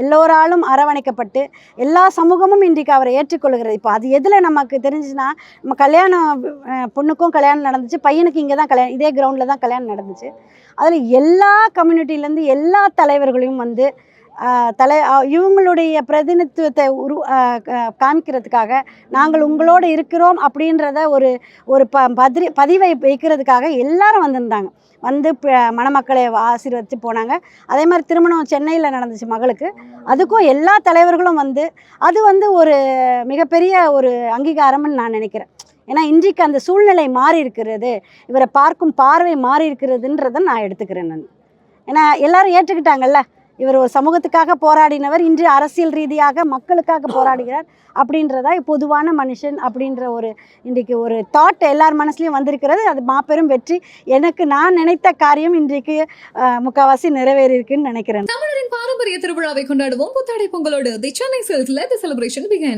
எல்லோராலும் அரவணைக்கப்பட்டு எல்லா சமூகமும் இன்றைக்கு அவரை ஏற்றுக்கொள்கிறது. இப்போ அது எதில் நமக்கு தெரிஞ்சுன்னா, நம்ம கல்யாணம் பொண்ணுக்கும் கல்யாணம் நடந்துச்சு, பையனுக்கு இங்கே தான் கல்யாணம், இதே கிரவுண்டில் தான் கல்யாணம் நடந்துச்சு. அதில் எல்லா கம்யூனிட்டிலேருந்து எல்லா தலைவர்களையும் வந்து இவங்களுடைய பிரதிநிதித்துவத்தை காமிக்கிறதுக்காக நாங்கள் உங்களோடு இருக்கிறோம் அப்படின்றத ஒரு ஒரு பதிவை வைக்கிறதுக்காக எல்லாரும் வந்திருந்தாங்க. வந்து மணமக்களை ஆசீர்வதித்து போனாங்க. அதே மாதிரி திருமணம் சென்னையில் நடந்துச்சு மகளுக்கு. அதுக்கும் எல்லா தலைவர்களும் வந்து அது வந்து ஒரு மிகப்பெரிய ஒரு அங்கீகாரம்னு நான் நினைக்கிறேன். ஏன்னா இன்றைக்கு அந்த சூழ்நிலை மாறி இருக்கிறது, இவரை பார்க்கும் பார்வை மாறி இருக்கிறதுன்றதை நான் எடுத்துக்கிறேன். நான் ஏன்னா எல்லாரும் ஏற்றுக்கிட்டாங்கல்ல, இவர் ஒரு சமூகத்துக்காக போராடினவர், இன்று அரசியல் ரீதியாக மக்களுக்காக போராடுகிறார் அப்படின்றதா பொதுவான மனுஷன் அப்படின்ற ஒரு இன்றைக்கு ஒரு தாட் எல்லார் மனசுலையும் வந்திருக்கிறது. அது மாபெரும் வெற்றி. எனக்கு நான் நினைத்த காரியம் இன்றைக்கு முக்கால்வாசி நிறைவேறியிருக்குன்னு நினைக்கிறேன். தமிழரின் பாரம்பரிய திருவிழாவை கொண்டாடுவோம் புத்தாடை பொங்கலோடு. The Chennai Silks let the celebration begin.